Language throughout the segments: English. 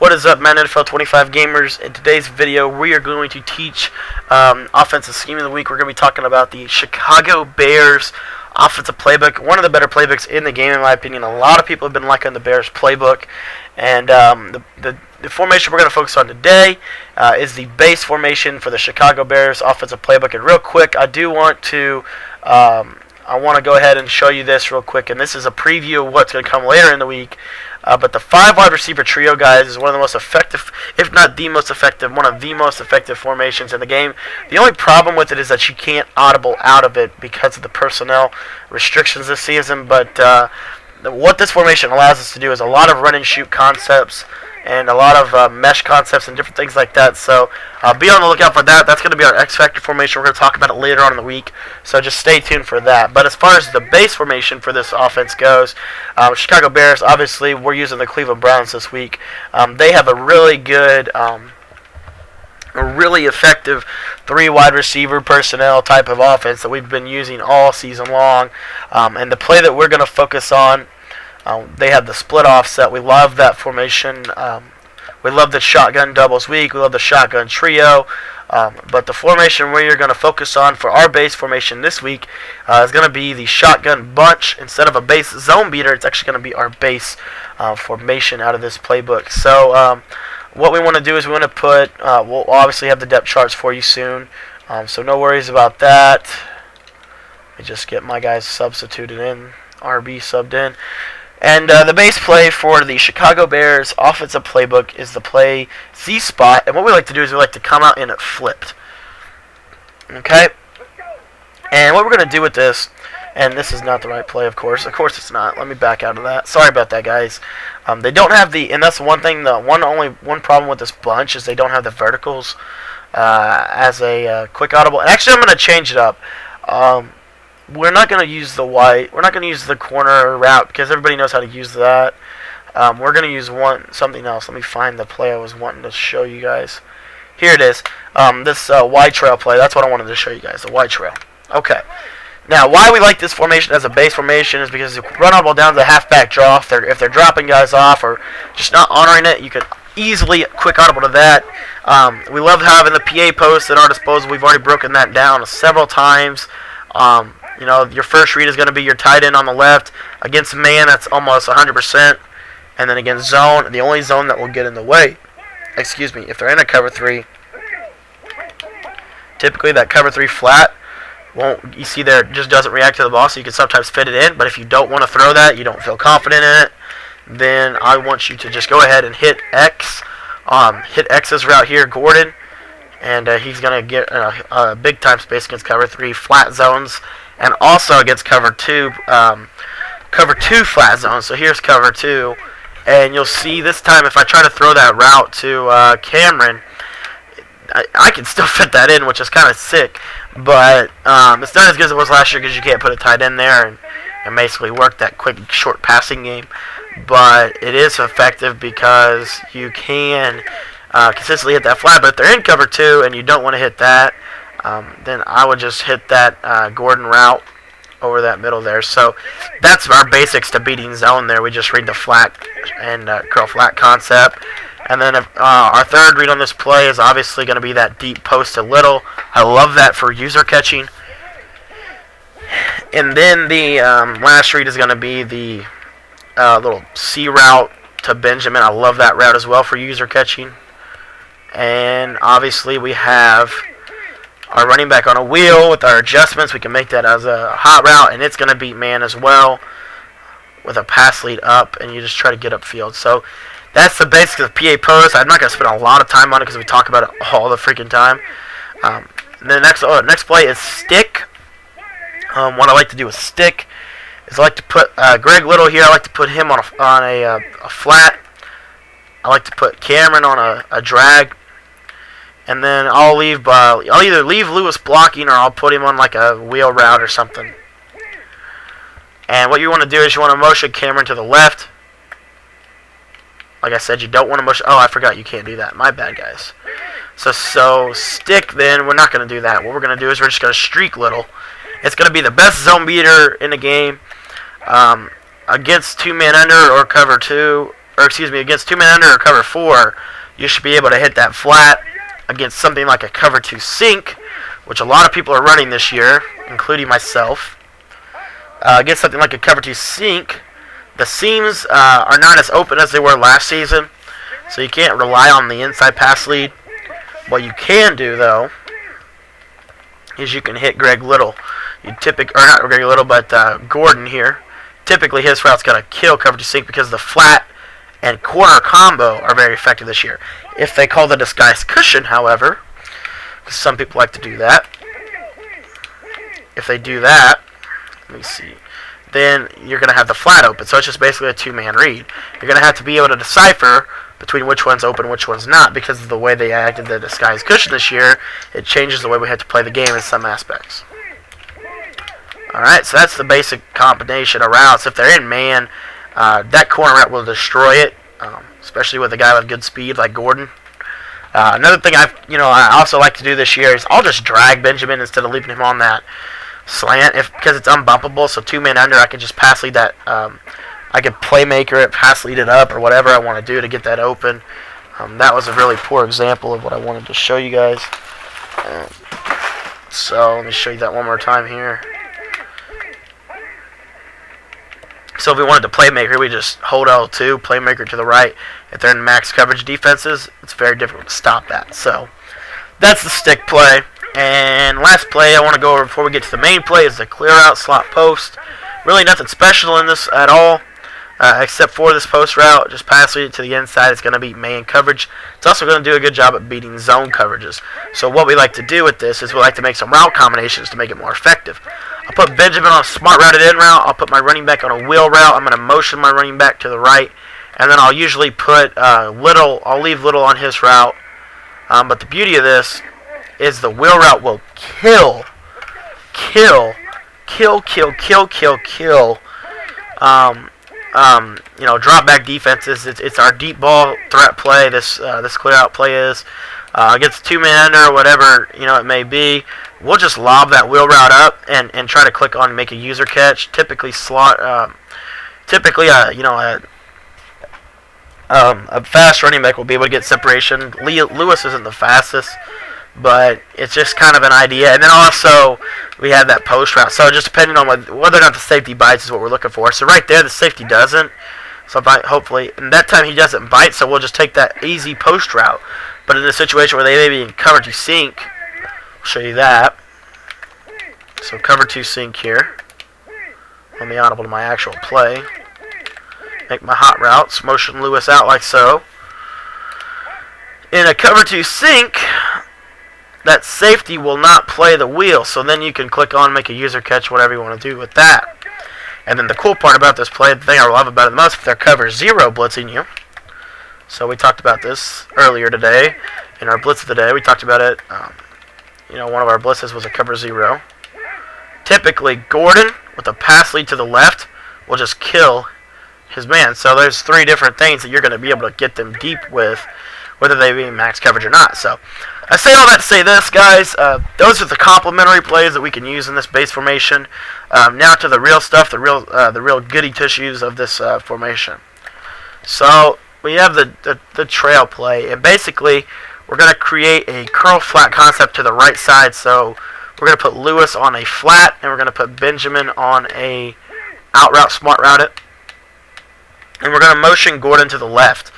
What is up, man? NFL 25 gamers. In today's video, we are going to teach offensive scheme of the week. We're going to be talking about the Chicago Bears offensive playbook. One of the better playbooks in the game, in my opinion. A lot of people have been liking the Bears playbook. And the formation we're going to focus on today is the base formation for the Chicago Bears offensive playbook. And real quick, I want to go ahead and show you this real quick. And this is a preview of what's going to come later in the week. But the 5 wide receiver trio, guys, is one of the most effective, if not the most effective, one of the most effective formations in the game. The only problem with it is that you can't audible out of it because of the personnel restrictions this season. But what this formation allows us to do is a lot of run and shoot concepts and a lot of mesh concepts and different things like that. So be on the lookout for that. That's going to be our X Factor formation. We're going to talk about it later on in the week. So just stay tuned for that. But as far as the base formation for this offense goes, Chicago Bears, obviously, we're using the Cleveland Browns this week. They have a really good, a really effective 3 wide receiver personnel type of offense that we've been using all season long. And the play that we're going to focus on, they have the split offset. We love that formation. We love the shotgun doubles week. We love the shotgun trio. But the formation we're going to focus on for our base formation this week is going to be the shotgun bunch. Instead of a base zone beater, it's actually going to be our base formation out of this playbook. So what we want to do is we want to put, we'll obviously have the depth charts for you soon. So no worries about that. Let me just get my guys substituted in, RB subbed in. And the base play for the Chicago Bears offensive playbook is the play Z-spot. And what we like to do is we like to come out in it flipped. Okay? And what we're going to do with this, and this is not the right play, of course. Of course it's not. Let me back out of that. Sorry about that, guys. They don't have the, and that's one thing, one problem with this bunch is they don't have the verticals as a quick audible. And actually, I'm going to change it up. We're not going to use the white. We're not going to use the corner route because everybody knows how to use that. We're going to use something else. Let me find the play I was wanting to show you guys. Here it is. This wide trail play. That's what I wanted to show you guys, the wide trail. Okay. Now, why we like this formation as a base formation is because if you run audible down to the halfback draw, if they're dropping guys off or just not honoring it, you can easily quick audible to that. We love having the PA post at our disposal. We've already broken that down several times. You know, your first read is going to be your tight end on the left. Against man, that's almost 100%. And then against zone, the only zone that will get in the way, if they're in a cover 3, typically that cover 3 flat you see there, it just doesn't react to the ball, so you can sometimes fit it in. But if you don't want to throw that, you don't feel confident in it, then I want you to just go ahead and hit X. Hit X's route here, Gordon. And he's going to get a big time space against cover 3 flat zones. And also against cover 2 flat zones. So here's cover 2. And you'll see this time if I try to throw that route to Cameron, I can still fit that in, which is kind of sick. But it's not as good as it was last year because you can't put a tight end there and basically work that quick, short passing game. But it is effective because you can consistently hit that flat. But if they're in cover 2 and you don't want to hit that, then I would just hit that Gordon route over that middle there. So that's our basics to beating zone there. We just read the flat and curl flat concept. And then our third read on this play is obviously going to be that deep post to little. I love that for user catching. And then the last read is going to be the little C route to Benjamin. I love that route as well for user catching. And obviously we have our running back on a wheel with our adjustments. We can make that as a hot route, and it's going to beat man as well with a pass lead up, and you just try to get upfield. So that's the basics of PA post. I'm not going to spend a lot of time on it because we talk about it all the freaking time. The next play is stick. What I like to do with stick is I like to put Greg Little here. I like to put him on a flat. I like to put Cameron on a drag. And then I'll either leave Lewis blocking or I'll put him on like a wheel route or something. And what you want to do is you want to motion Cameron to the left. Like I said, you don't want to motion. Oh, I forgot you can't do that. My bad, guys. So stick then. We're not going to do that. What we're going to do is we're just going to streak Little. It's going to be the best zone beater in the game against 2-man under or cover 2 or excuse me, against 2 men under or cover 4, you should be able to hit that flat against something like a cover 2 sink, which a lot of people are running this year, including myself. Against something like a cover 2 sink, the seams are not as open as they were last season, so you can't rely on the inside pass lead. What you can do, though, is you can hit Greg Little. Or not Greg Little, but Gordon here. Typically, his route's going to kill cover 2 sink because the flat and corner combo are very effective this year. If they call the disguised cushion, however, because some people like to do that, if they do that, let me see, then you're going to have the flat open. So it's just basically a 2-man read. You're going to have to be able to decipher between which one's open and which one's not, because of the way they acted the disguised cushion this year. It changes the way we have to play the game in some aspects. Alright, so that's the basic combination of routes. If they're in man, that corner route will destroy it, especially with a guy with good speed like Gordon. Another thing I also like to do this year is I'll just drag Benjamin instead of leaving him on that slant, because it's unbumpable. So 2 men under, I can just pass lead that. I could playmaker it, pass lead it up, or whatever I want to do to get that open. That was a really poor example of what I wanted to show you guys. So let me show you that one more time here. So if we wanted to playmaker, we just hold L2, playmaker to the right. If they're in max coverage defenses, it's very difficult to stop that. So that's the stick play. And last play I want to go over before we get to the main play is the clear out slot post. Really nothing special in this at all, except for this post route. Just pass it to the inside. It's going to beat man coverage. It's also going to do a good job at beating zone coverages. So what we like to do with this is we like to make some route combinations to make it more effective. I'll put Benjamin on a smart routed in route. I'll put my running back on a wheel route. I'm going to motion my running back to the right. And then I'll usually put Little. I'll leave Little on his route. But the beauty of this is the wheel route will kill drop back defenses. It's our deep ball threat play. This clear out play is against 2 men under or whatever it may be. We'll just lob that wheel route up and try to click on and make a user catch. Typically a fast running back will be able to get separation. Lewis isn't the fastest, but it's just kind of an idea. And then also we have that post route. So just depending on whether or not the safety bites is what we're looking for. So right there, the safety doesn't. So hopefully, and that time he doesn't bite. So we'll just take that easy post route. But in a situation where they may be in cover 2 sink, I'll show you that. So cover 2 sink here. Let me audible to my actual play. Make my hot routes. Motion Lewis out like so. In a cover 2 sink, that safety will not play the wheel, so then you can click on, make a user catch, whatever you want to do with that. And then the cool part about this play, the thing I love about it the most, if they're cover 0 blitzing you. So we talked about this earlier today in our blitz of the day. We talked about it. One of our blitzes was a cover 0. Typically, Gordon with a pass lead to the left will just kill his man. So there's 3 different things that you're going to be able to get them deep with, whether they be max coverage or not. So I say all that to say this, guys. Those are the complementary plays that we can use in this base formation. Now to the real stuff, the real goody tissues of this formation. So we have the trail play, and basically we're going to create a curl flat concept to the right side. So we're going to put Lewis on a flat, and we're going to put Benjamin on a out route, smart route it, and we're going to motion Gordon to the left.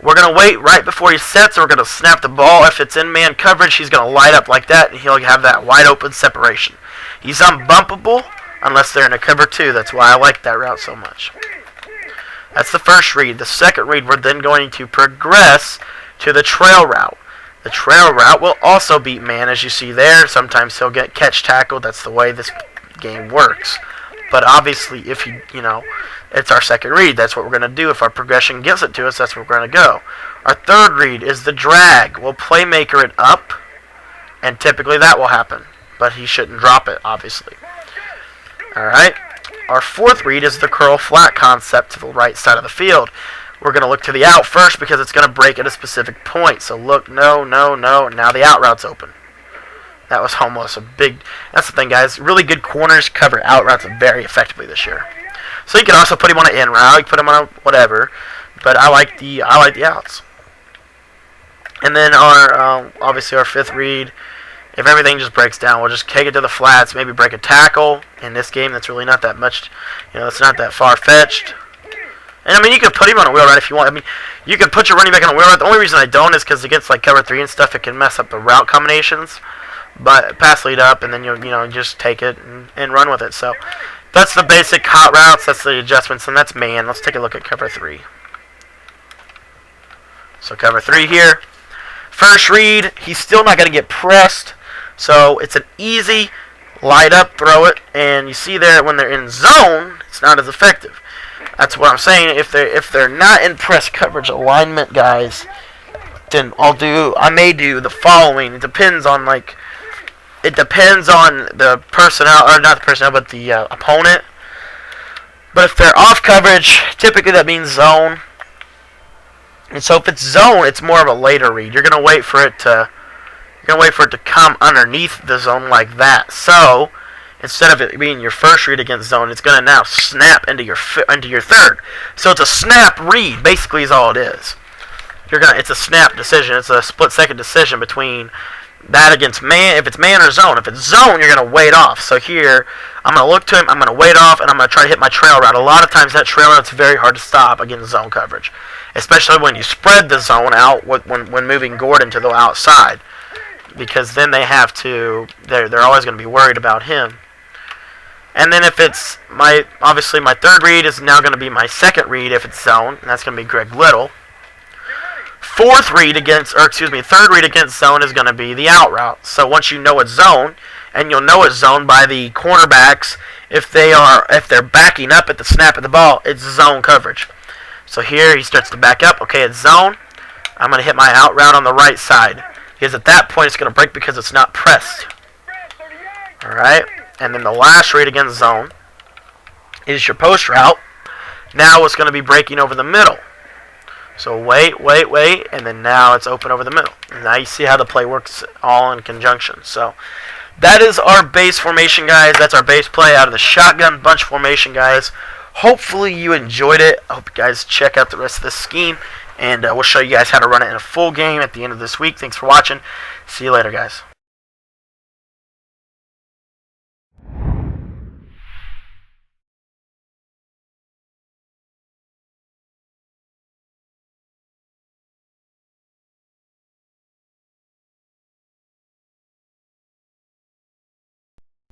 We're going to wait right before he sets, and we're going to snap the ball. If it's in man coverage, he's going to light up like that, and he'll have that wide open separation. He's unbumpable unless they're in a cover 2. That's why I like that route so much. That's the first read. The second read, we're then going to progress to the trail route. The trail route will also beat man, as you see there. Sometimes he'll get catch tackled. That's the way this game works. But obviously, if it's our second read. That's what we're going to do. If our progression gives it to us, that's where we're going to go. Our third read is the drag. We'll playmaker it up, and typically that will happen. But he shouldn't drop it, obviously. Alright. Our fourth read is the curl flat concept to the right side of the field. We're going to look to the out first because it's going to break at a specific point. So look, no. Now the out route's open. That was almost a big... That's the thing, guys. Really good corners cover out routes very effectively this year. So you can also put him on an in route. You can put him on a whatever. but I like the outs. And then our obviously our fifth read, if everything just breaks down, we'll just kick it to the flats, maybe break a tackle. In this game, that's really not that much, it's not that far-fetched. And I mean, you could put him on a wheel route if you want. I mean, you could put your running back on a wheel route. The only reason I don't is because against like cover 3 and stuff, it can mess up the route combinations. But pass lead up, and then you just take it and run with it. So that's the basic hot routes. That's the adjustments, and that's man. Let's take a look at cover 3. So cover 3 here. First read, he's still not going to get pressed. So it's an easy light up, throw it, and you see there when they're in zone, it's not as effective. That's what I'm saying. If they're not in press coverage alignment, guys, then I may do the following. It depends on the personnel, or not the personnel, but the opponent. But if they're off coverage, typically that means zone. And so if it's zone, it's more of a later read. You're gonna wait for it to come underneath the zone like that. So instead of it being your first read against zone, it's gonna now snap into your third. So it's a snap read, basically, is all it is. It's a snap decision. It's a split-second decision between that against man. If it's man or zone. If it's zone, you're gonna wait off. So here, I'm gonna look to him. I'm gonna wait off, and I'm gonna try to hit my trail route. A lot of times that trail route's very hard to stop against zone coverage, especially when you spread the zone out when moving Gordon to the outside, because then they're always going to be worried about him. And then if it's obviously my third read is now going to be my second read if it's zone, and that's going to be Greg Little. Third read against zone is going to be the out route. So once you know it's zone, and you'll know it's zone by the cornerbacks, if they're backing up at the snap of the ball, it's zone coverage. So here he starts to back up. Okay, it's zone. I'm going to hit my out route on the right side, because at that point it's going to break because it's not pressed. Alright, and then the last read against zone is your post route. Now it's going to be breaking over the middle. So wait, and then now it's open over the middle. And now you see how the play works all in conjunction. So that is our base formation, guys. That's our base play out of the shotgun bunch formation, guys. Hopefully you enjoyed it. I hope you guys check out the rest of this scheme, and we'll show you guys how to run it in a full game at the end of this week. Thanks for watching. See you later, guys.